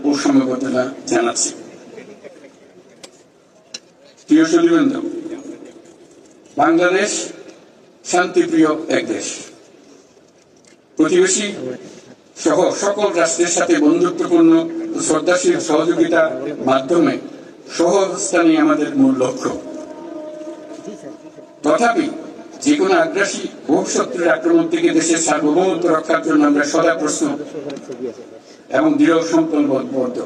ও সমবেদনা জানাচ্ছি। প্রিয় সুধীবৃন্দ, বাংলাদেশ শান্তিপ্রিয় এক দেশ। প্রতিবেশী সহ সকল রাষ্ট্রের সাথে বন্ধুত্বপূর্ণ ও শ্রদ্ধাশীল সহযোগিতার মাধ্যমে সহাবস্থানই আমাদের মূল লক্ষ্য। তথাপি যে কোনো আগ্রাসী বহুশত্রুর আক্রমণ থেকে দেশের সার্বভৌমত্ব রক্ষার জন্য আমরা সদা প্রস্তুত এবং দৃঢ় সংকল্পবদ্ধ।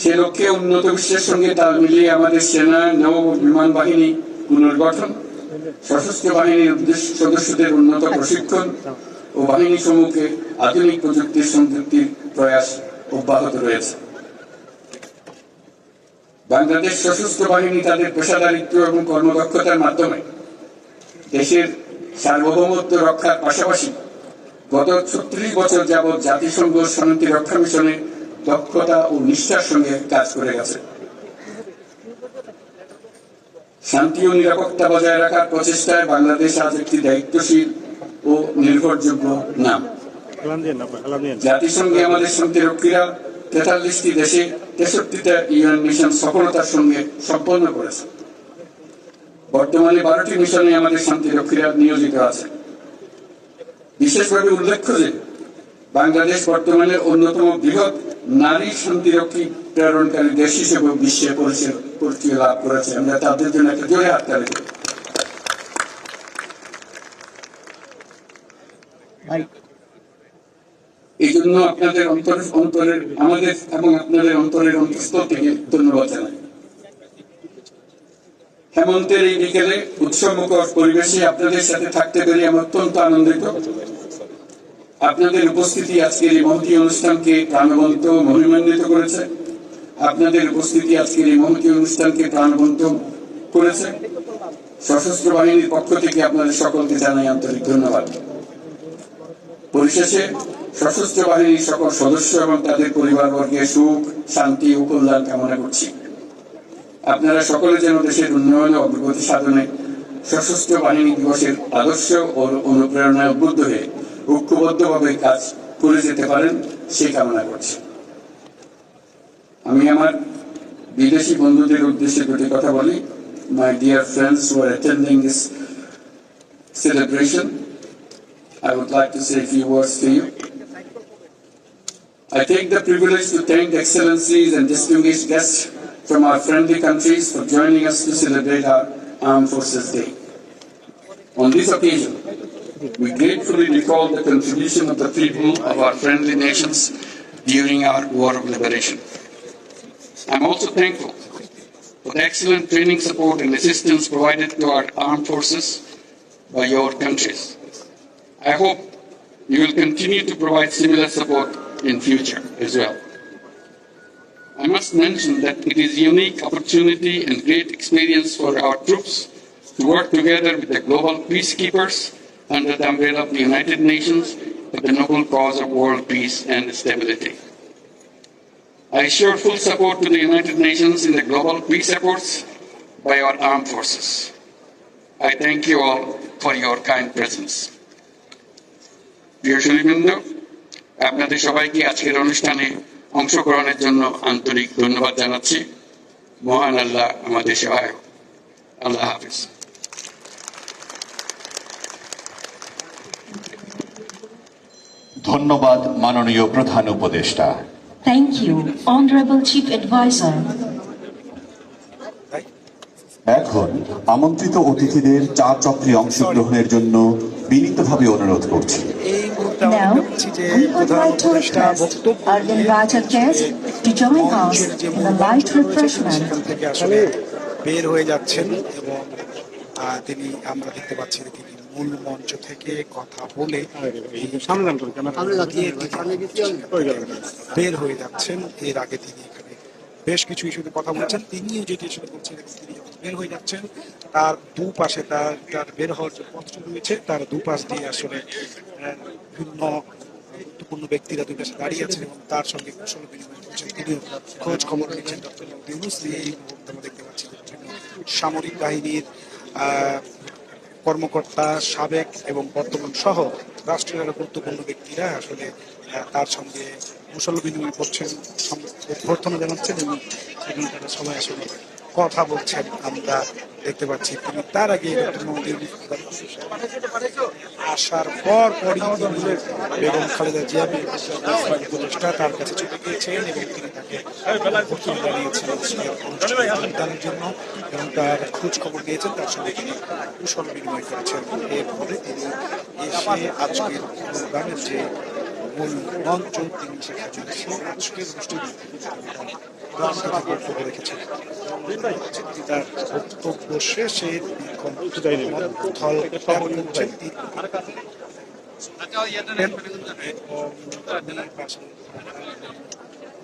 সে লক্ষ্যে উন্নত বিশ্বের সঙ্গে তাল মিলিয়ে আমাদের সেনা, নৌ বিমান বাহিনী পুনর্গঠন, সশস্ত্র বাহিনীর সদস্যদের উন্নত প্রশিক্ষণ ও বাহিনী সমূহকে আধুনিক প্রযুক্তির সংযুক্তির প্রয়াস অব্যাহত রয়েছে। বাংলাদেশ সশস্ত্র বাহিনী তাদের পেশাদারিত্ব এবং কর্মদক্ষতার মাধ্যমে দেশের সার্বভৌমত্ব রক্ষার পাশাপাশি গত 36 বছর যাবৎ জাতিসংঘ শান্তি রক্ষা মিশনে দক্ষতা ও নিষ্ঠার সঙ্গে কাজ করে গেছে। শান্তি ও নিরাপত্তা বজায় রাখার প্রচেষ্টায় বাংলাদেশ আজ একটি দায়িত্বশীল ও নির্ভরযোগ্য নাম। জাতিসংঘে আমাদের শান্তিরক্ষীরা 43টি দেশে 63টা ইউএন মিশন সফলতার সঙ্গে সম্পন্ন করেছে। বর্তমানে 12টি মিশনে আমাদের শান্তিরক্ষীরা নিয়োজিত আছে। বিশেষভাবে উল্লেখ্য যে বাংলাদেশ বর্তমানে অন্যতম বৃহৎ নারী শান্তিরক্ষী প্রেরণকারী দেশ হিসেবে বিশ্বে পরিচয় লাভ করেছে। আমরা তাদের জন্য একটা জোরে হাততালি দিই। এই জন্য আপনাদের অন্তরের আমাদের এবং আপনাদের অন্তরের অন্তঃস্থল থেকে ধন্যবাদ জানাই। হেমন্তের এই বিকেলে উৎসবমুখর পরিবেশে আপনাদের সাথে থাকতে পেরে আমি অত্যন্ত আনন্দিত। আপনাদের উপস্থিতি আজকের এই মহতী অনুষ্ঠানকে প্রাণবন্ত মহিমান্বিত করেছে। আপনাদের উপস্থিতি আজকের এই মহতী অনুষ্ঠানকে প্রাণবন্ত করেছে। সশস্ত্র বাহিনীর পক্ষ থেকে আপনাদের সকলকে জানাই আন্তরিক ধন্যবাদ। পরিশেষে সশস্ত্র বাহিনীর সকল সদস্য এবং তাদের পরিবারবর্গের সুখ, শান্তি ও কল্যাণ কামনা করছি। আপনারা সকলে যেন দেশের উন্নয়ন ও অগ্রগতি সাধনে সশস্ত্র বাহিনী দিবসের আদর্শ ও অনুপ্রেরণায় উদ্বুদ্ধ হয়ে ঐক্যবদ্ধভাবে কাজ করে যেতে পারেন সেই কামনা করছি। আমি আমার বিদেশি বন্ধুদের উদ্দেশ্যে দুটি কথা বলি। My dear friends who are attending this celebration, I would like to say a few words to you. I take the privilege to thank the excellencies and distinguished guests from our friendly countries for joining us to celebrate our Armed Forces Day. On this occasion, we gratefully recall the contribution of the people of our friendly nations during our War of Liberation. I'm also thankful for the excellent training, support and assistance provided to our armed forces by your countries. I hope you will continue to provide similar support in future as well. I must mention that it is a unique opportunity and great experience for our troops to work together with the global peacekeepers under the umbrella of the United Nations for the noble cause of world peace and stability. I assure full support to the United Nations in the global peace efforts by our armed forces. I thank you all for your kind presence. প্রিয় সুধীবৃন্দ, আপনাদের সবাইকে আজকের অনুষ্ঠানে অংশগ্রহণের জন্য আন্তরিক ধন্যবাদ জানাচ্ছি। মহান আল্লাহ আমাদের সহায়ক। আল্লাহ হাফেজ। ধন্যবাদ মাননীয় প্রধান উপদেষ্টা। Thank you, Honorable Chief Advisor. এখন আমন্ত্রিত অতিথিদের চা চক্রে অংশগ্রহণের জন্য বিনীতভাবে অনুরোধ করছি। Now, we would like to request our invited guests to join us in the light refreshment. বের হয়ে যাচ্ছেন এবং তিনি আমরা দেখতে পাচ্ছি তিনি মূল মঞ্চ থেকে কথা বলে বের হয়ে যাচ্ছেন। এর আগে তিনি এখানে বেশ কিছু ইস্যুতে কথা বলছেন। তিনিও যেটি ইস্যুতে বলছেন তিনি যখন বের হয়ে যাচ্ছেন তার দুপাশে তার বের হওয়ার যে পথটি রয়েছে তার দুপাশ দিয়ে আসলে বিভিন্ন গুরুত্বপূর্ণ ব্যক্তিরা দুই পাশে দাঁড়িয়ে আছেন এবং তার সঙ্গে কুশল বিনিময় করছেন। তিনিও খোঁজ খবর নিচ্ছেন ডক্টর ইউনূস। এই মুহূর্তে আমরা দেখতে পাচ্ছি সামরিক বাহিনীর কর্মকর্তা, সাবেক এবং বর্তমান সহ রাষ্ট্রের আরো গুরুত্বপূর্ণ ব্যক্তিরা আসলে তার সঙ্গে কুশল বিনিময় করছেন, অভ্যর্থনা জানাচ্ছেন এবং সেখানে তারা সবাই আসলে কথা বলছেন আমরা দেখতে পাচ্ছি। তিনি তার আগে ডক্টর মোহাম্মদ ইউনূস আসার পরই তিনি বেগম খালেদা জিয়া উপদেষ্টা তার কাছে চলে গিয়েছেন এবং তিনি তাকে অভ্যর্থনা জানিয়েছেন যোগদানের জন্য এবং তার খোঁজ খবর নিয়েছেন, তার সঙ্গে তিনি কুশল বিনিময় করেছেন। এরপরে তিনি এসে আজকের প্রোগ্রামের যে মূল মঞ্চ তিনি সেখানে আজকের অনুষ্ঠানে বক্তব্য রেখেছেন। তার বক্তব্য শেষে স্থল ত্যাগ করছেন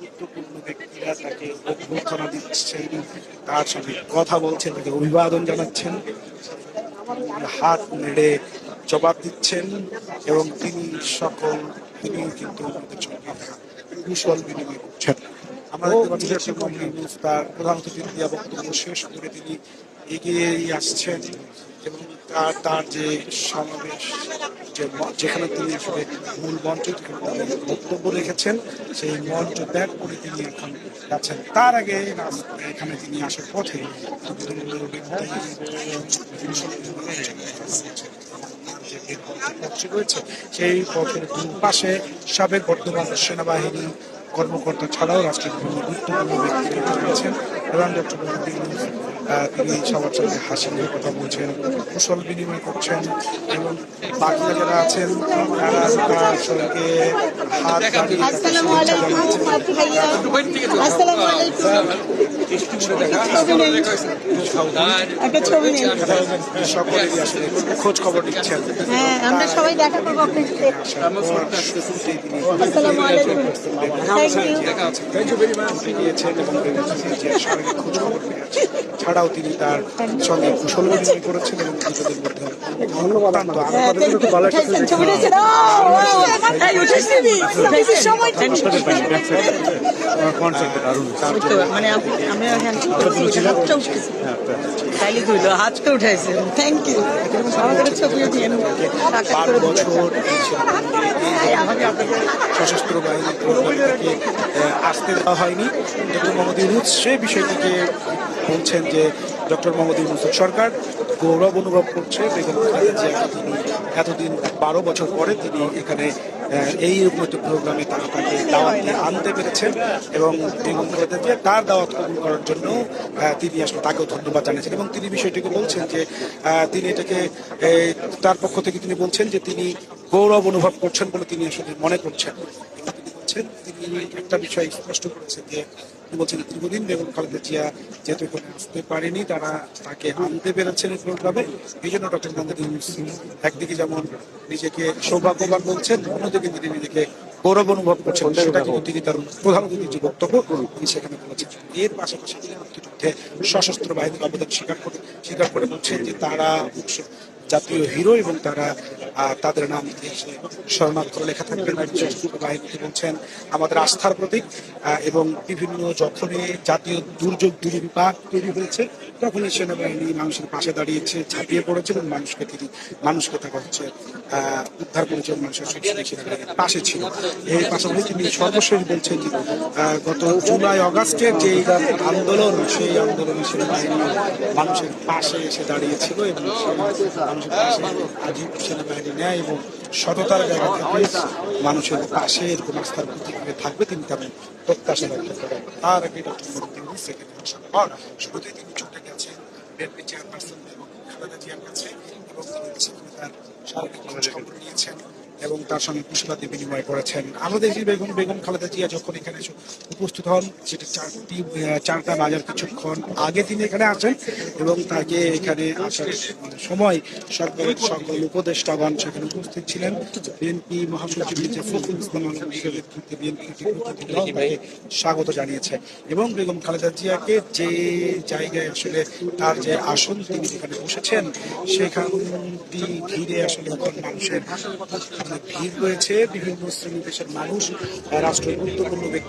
গুরুত্বপূর্ণ ব্যক্তিরা তাকে অভ্যর্থনা দিচ্ছেন, তার সঙ্গে কথা বলছেন, তাকে অভিবাদন জানাচ্ছেন, হাত নেড়ে জবাব দিচ্ছেন এবং তিনি কিন্তু আমাদের সঙ্গে কুশল বিনিময় করছেন। আমরা দেখতে পাচ্ছি যে তার প্রধান অতিথি দিয়া বক্তব্য শেষ করে তিনি এগিয়ে আসছেন এবং তার যে সমাবেশ যেখানে তিনি আসলে মূল মঞ্চ বক্তব্য রেখেছেন সেই মঞ্চ ত্যাগ করে তিনি এখন যাচ্ছেন। তার আগে এখানে তিনি আসার পথে রয়েছে সেই পথের দুপাশে সাবেক বর্তমান সেনাবাহিনী কর্মকর্তা ছাড়াও রাষ্ট্রের বিভিন্ন গুরুত্বপূর্ণ ব্যক্তিরা রয়েছেন এবং ডক্টর মোহাম্মদ ইউনূস তিনি সবার সঙ্গে হাসি নিয়ে কথা বলছেন, কুশল বিনিময় করছেন এবং বাকিরা যারা আছেন তারা তার সঙ্গে হাত সকলেই আসলে খোঁজ খবর নিচ্ছেন। আমরা সবাই দেখা করবো ছাড়াও তিনি তার সঙ্গে কুশল বিনিময় করেছেন এবং নিজেদের মধ্যে আজকে উঠাইছে। Thank you. আমাদের ছবি সশস্ত্র বাহিনীকে আসতে দেওয়া হয়নি। ডক্টর মোহাম্মদ ইউনূস সেই বিষয়টিকে বলছেন যে ডক্টর মোহাম্মদ ইউনূসের সরকার গৌরব অনুভব করছে বেগম খালেদা জিয়াকে তিনি এতদিন 12 বছর পরে তিনি এখানে এইরকম একটা প্রোগ্রামে তাকে দাওয়াত দিয়ে আনতে পেরেছেন এবং বেগম খালেদা জিয়া তার দাওয়াত কবুল করার জন্য তিনি আসলে তাকেও ধন্যবাদ জানিয়েছেন এবং তিনি বিষয়টিকে বলছেন যে তিনি এটাকে তার পক্ষ থেকে তিনি বলছেন যে তিনি গৌরব অনুভব করছেন বলে তিনি আসলে মনে করছেন। তিনি একটা বিষয় স্পষ্ট করেছেন যে বলছেন দীর্ঘদিন বেগম খালেদা জিয়া যেহেতু এখানে আসতে পারেনি তারা তাকে আনতে পেরেছেন এই প্রোগ্রামে, এই জন্য ডক্টর মোহাম্মদ ইউনূস একদিকে যেমন নিজেকে সৌভাগ্যবান বলছেন, অন্যদিকে তিনি নিজেকে গৌরব অনুভব করছেন। সেটা কিন্তু তিনি তার প্রধান অতিথির যে বক্তব্য তিনি সেখানে বলেছেন। এর পাশাপাশি তিনি মুক্তিযুদ্ধে সশস্ত্র বাহিনীর অবদান স্বীকার করে বলছেন যে তারা জাতীয় হিরো এবং তারা তাদের নাম স্মরণাক্ষরে লেখা থাকবে সশস্ত্র বাহিনীকে বলছেন আমাদের আস্থার প্রতীক এবং বিভিন্ন যখনই জাতীয় দুর্যোগ দুর্বিপাক তৈরি হয়েছে তখনই সেনাবাহিনী মানুষের পাশে দাঁড়িয়েছে, ঝাঁপিয়ে পড়েছে এবং মানুষকে তারা হচ্ছে উদ্ধার করেছে, মানুষের সেনাবাহিনীর পাশে ছিল। এর পাশাপাশি তিনি সর্বশেষ বলছেন যে গত জুলাই অগাস্টের যে আন্দোলন সেই আন্দোলনে সেনাবাহিনী মানুষের পাশে এসে দাঁড়িয়েছিল এবং মানুষের পাশে আজীব সেনাবাহিনী নেয় এবং সততার জায়গা থেকে মানুষের পাশে এরকম আস্থার প্রতীক থাকবে তিনি তেমন প্রত্যাশা ব্যক্ত করেন। তার আগে ডক্টর মোহাম্মদ ইউনূস সেখানে আসার পর শুরুতেই তিনি ছুটে গেছেন বিএনপি চেয়ারপারসন বেগম খালেদা জিয়ার কাছে এবং তিনি সেখানে তার শারীরিক খবর নিয়েছেন এবং তার সঙ্গে কুশলাদি বিনিময় করেছেন। আমরা দেখি বেগম খালেদা জিয়া যখন এখানে উপস্থিত হন সেটা 4টা বাজার কিছুক্ষণ আগে তিনি এখানে আসেন এবং তাকে এখানে আসার সময় সরকারের সকল উপদেষ্টাগণ সেখানে উপস্থিত ছিলেন। বিএনপি মহাসচিব ফখরুল ইসলাম আলমগীরের নেতৃত্বে বিএনপি তাকে স্বাগত জানিয়েছে এবং বেগম খালেদা জিয়াকে যে জায়গায় আসলে তার যে আসন তিনি এখানে বসেছেন সেখানটি ঘিরে আসলে এখন মানুষের ভিড় রয়েছে, বিভিন্ন শ্রেণী পেশার মানুষ, রাষ্ট্রের গুরুত্বপূর্ণ ব্যক্তি